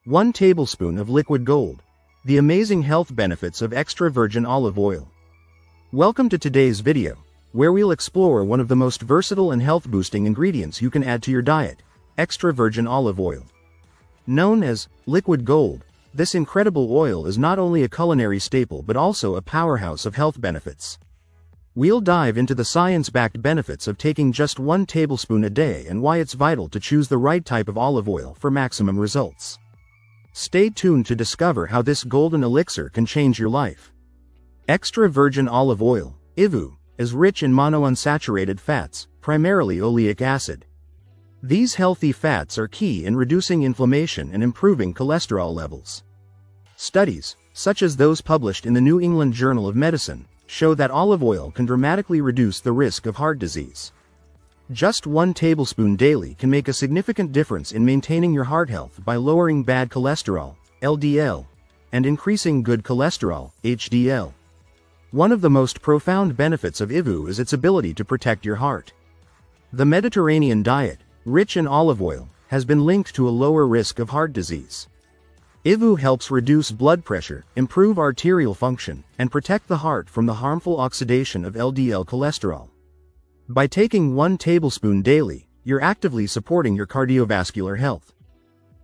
1 tablespoon of liquid gold. The amazing health benefits of extra virgin olive oil. Welcome to today's video, where we'll explore one of the most versatile and health-boosting ingredients you can add to your diet, extra virgin olive oil. Known as liquid gold, this incredible oil is not only a culinary staple but also a powerhouse of health benefits. We'll dive into the science-backed benefits of taking just 1 tablespoon a day and why it's vital to choose the right type of olive oil for maximum results. Stay tuned to discover how this golden elixir can change your life. Extra virgin olive oil, EVOO, is rich in monounsaturated fats, primarily oleic acid. These healthy fats are key in reducing inflammation and improving cholesterol levels. Studies, such as those published in the New England Journal of Medicine, show that olive oil can dramatically reduce the risk of heart disease. Just 1 tablespoon daily can make a significant difference in maintaining your heart health by lowering bad cholesterol, LDL, and increasing good cholesterol, HDL. One of the most profound benefits of EVOO is its ability to protect your heart. The Mediterranean diet, rich in olive oil, has been linked to a lower risk of heart disease. EVOO helps reduce blood pressure, improve arterial function, and protect the heart from the harmful oxidation of LDL cholesterol. By taking 1 tablespoon daily, you're actively supporting your cardiovascular health.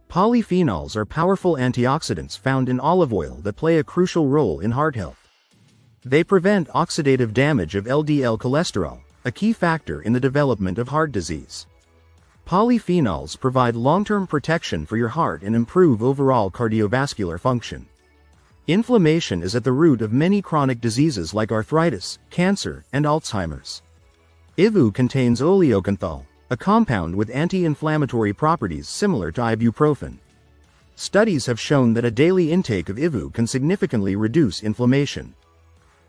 Polyphenols are powerful antioxidants found in olive oil that play a crucial role in heart health. They prevent oxidative damage of LDL cholesterol, a key factor in the development of heart disease. Polyphenols provide long-term protection for your heart and improve overall cardiovascular function. Inflammation is at the root of many chronic diseases like arthritis, cancer, and Alzheimer's. EVOO contains oleocanthal, a compound with anti-inflammatory properties similar to ibuprofen. Studies have shown that a daily intake of EVOO can significantly reduce inflammation.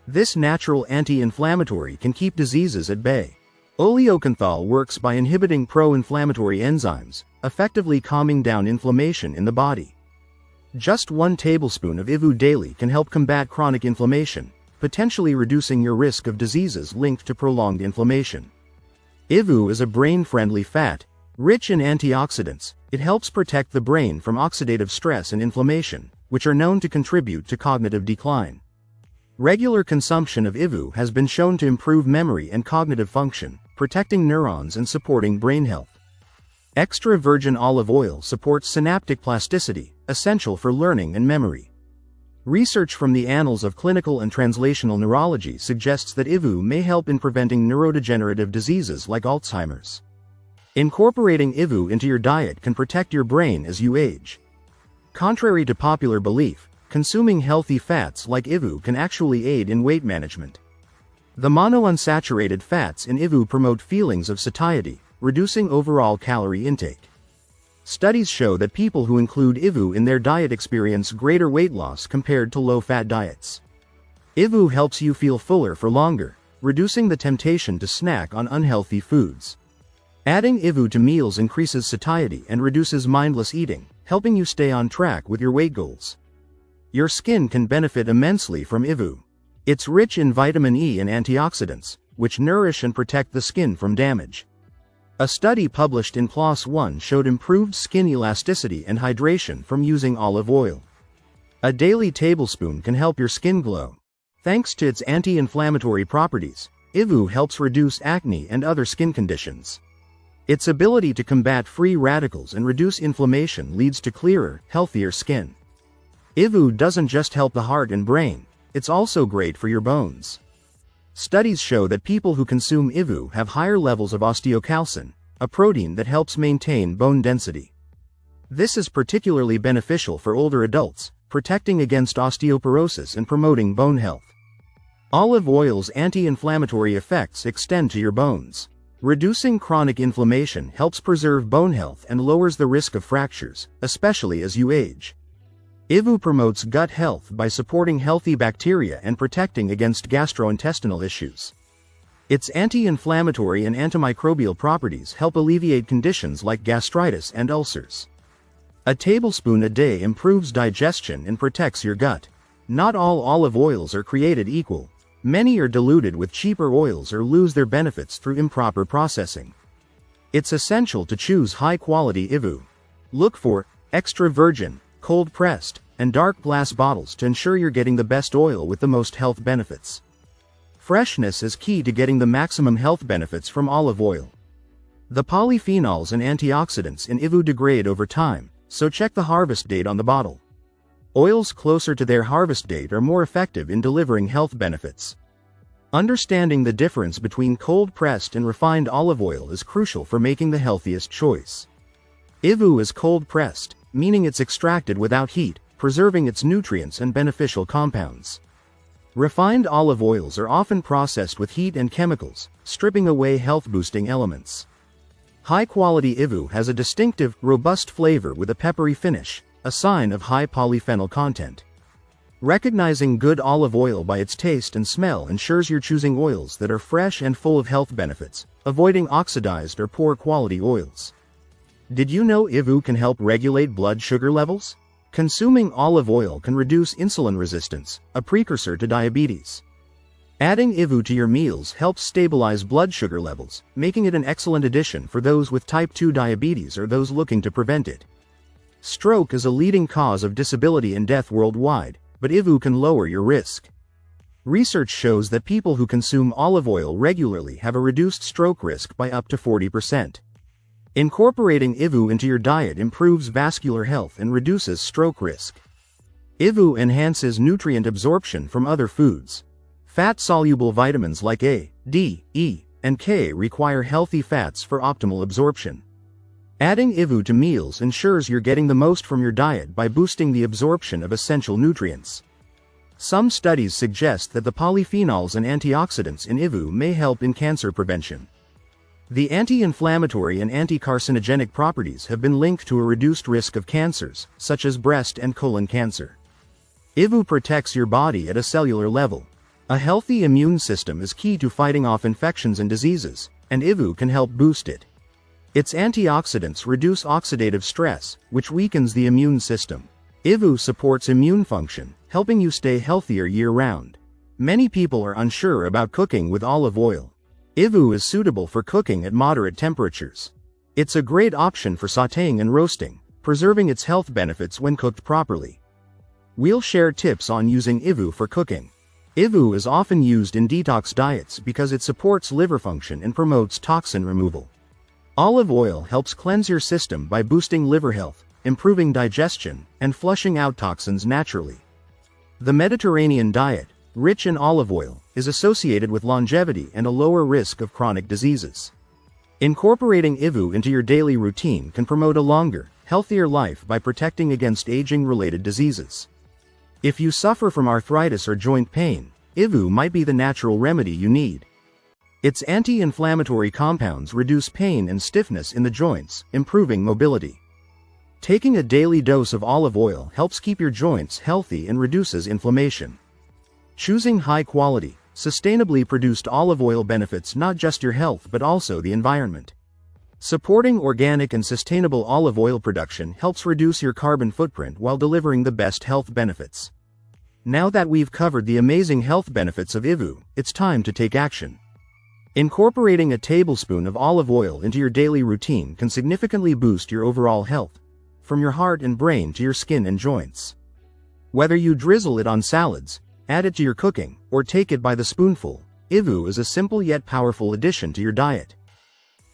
This natural anti-inflammatory can keep diseases at bay. Oleocanthal works by inhibiting pro-inflammatory enzymes, effectively calming down inflammation in the body. Just 1 tablespoon of EVOO daily can help combat chronic inflammation, potentially reducing your risk of diseases linked to prolonged inflammation. EVOO is a brain-friendly fat, rich in antioxidants. It helps protect the brain from oxidative stress and inflammation, which are known to contribute to cognitive decline. Regular consumption of EVOO has been shown to improve memory and cognitive function, protecting neurons and supporting brain health. Extra virgin olive oil supports synaptic plasticity, essential for learning and memory. Research from the Annals of Clinical and Translational Neurology suggests that EVOO may help in preventing neurodegenerative diseases like Alzheimer's. Incorporating EVOO into your diet can protect your brain as you age. Contrary to popular belief, consuming healthy fats like EVOO can actually aid in weight management. The monounsaturated fats in EVOO promote feelings of satiety, reducing overall calorie intake. Studies show that people who include EVOO in their diet experience greater weight loss compared to low-fat diets. EVOO helps you feel fuller for longer, reducing the temptation to snack on unhealthy foods. Adding EVOO to meals increases satiety and reduces mindless eating, helping you stay on track with your weight goals. Your skin can benefit immensely from EVOO. It's rich in vitamin E and antioxidants, which nourish and protect the skin from damage. A study published in PLOS One showed improved skin elasticity and hydration from using olive oil. A daily tablespoon can help your skin glow. Thanks to its anti-inflammatory properties, EVOO helps reduce acne and other skin conditions. Its ability to combat free radicals and reduce inflammation leads to clearer, healthier skin. EVOO doesn't just help the heart and brain, it's also great for your bones. Studies show that people who consume EVOO have higher levels of osteocalcin, a protein that helps maintain bone density. This is particularly beneficial for older adults, protecting against osteoporosis and promoting bone health. Olive oil's anti-inflammatory effects extend to your bones. Reducing chronic inflammation helps preserve bone health and lowers the risk of fractures, especially as you age. EVOO promotes gut health by supporting healthy bacteria and protecting against gastrointestinal issues. Its anti-inflammatory and antimicrobial properties help alleviate conditions like gastritis and ulcers. A tablespoon a day improves digestion and protects your gut. Not all olive oils are created equal. Many are diluted with cheaper oils or lose their benefits through improper processing. It's essential to choose high-quality EVOO. Look for extra virgin, cold-pressed, and dark glass bottles to ensure you're getting the best oil with the most health benefits. Freshness is key to getting the maximum health benefits from olive oil. The polyphenols and antioxidants in EVOO degrade over time, so check the harvest date on the bottle. Oils closer to their harvest date are more effective in delivering health benefits. Understanding the difference between cold-pressed and refined olive oil is crucial for making the healthiest choice. EVOO is cold-pressed, meaning it's extracted without heat, preserving its nutrients and beneficial compounds. Refined olive oils are often processed with heat and chemicals, stripping away health-boosting elements. High-quality EVOO has a distinctive, robust flavor with a peppery finish, a sign of high polyphenol content. Recognizing good olive oil by its taste and smell ensures you're choosing oils that are fresh and full of health benefits, avoiding oxidized or poor-quality oils. Did you know EVOO can help regulate blood sugar levels? Consuming olive oil can reduce insulin resistance, a precursor to diabetes. Adding EVOO to your meals helps stabilize blood sugar levels, making it an excellent addition for those with type 2 diabetes or those looking to prevent it. Stroke is a leading cause of disability and death worldwide, but EVOO can lower your risk. Research shows that people who consume olive oil regularly have a reduced stroke risk by up to 40%. Incorporating EVOO into your diet improves vascular health and reduces stroke risk. EVOO enhances nutrient absorption from other foods. Fat-soluble vitamins like A, D, E, and K require healthy fats for optimal absorption. Adding EVOO to meals ensures you're getting the most from your diet by boosting the absorption of essential nutrients. Some studies suggest that the polyphenols and antioxidants in EVOO may help in cancer prevention. The anti-inflammatory and anti-carcinogenic properties have been linked to a reduced risk of cancers, such as breast and colon cancer. EVOO protects your body at a cellular level. A healthy immune system is key to fighting off infections and diseases, and EVOO can help boost it. Its antioxidants reduce oxidative stress, which weakens the immune system. EVOO supports immune function, helping you stay healthier year-round. Many people are unsure about cooking with olive oil. EVOO is suitable for cooking at moderate temperatures. It's a great option for sautéing and roasting, preserving its health benefits when cooked properly. We'll share tips on using EVOO for cooking. EVOO is often used in detox diets because it supports liver function and promotes toxin removal. Olive oil helps cleanse your system by boosting liver health, improving digestion, and flushing out toxins naturally. The Mediterranean diet, rich in olive oil, is associated with longevity and a lower risk of chronic diseases. Incorporating EVOO into your daily routine can promote a longer, healthier life by protecting against aging-related diseases. If you suffer from arthritis or joint pain, EVOO might be the natural remedy you need. Its anti-inflammatory compounds reduce pain and stiffness in the joints, improving mobility. Taking a daily dose of olive oil helps keep your joints healthy and reduces inflammation. Choosing high-quality, sustainably produced olive oil benefits not just your health but also the environment. Supporting organic and sustainable olive oil production helps reduce your carbon footprint while delivering the best health benefits. Now that we've covered the amazing health benefits of EVOO, it's time to take action. Incorporating a tablespoon of olive oil into your daily routine can significantly boost your overall health, from your heart and brain to your skin and joints. Whether you drizzle it on salads, add it to your cooking, or take it by the spoonful, EVOO is a simple yet powerful addition to your diet.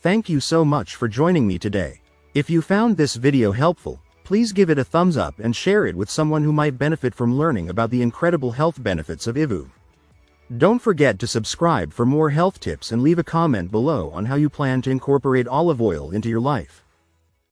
Thank you so much for joining me today. If you found this video helpful, please give it a thumbs up and share it with someone who might benefit from learning about the incredible health benefits of EVOO. Don't forget to subscribe for more health tips and leave a comment below on how you plan to incorporate olive oil into your life.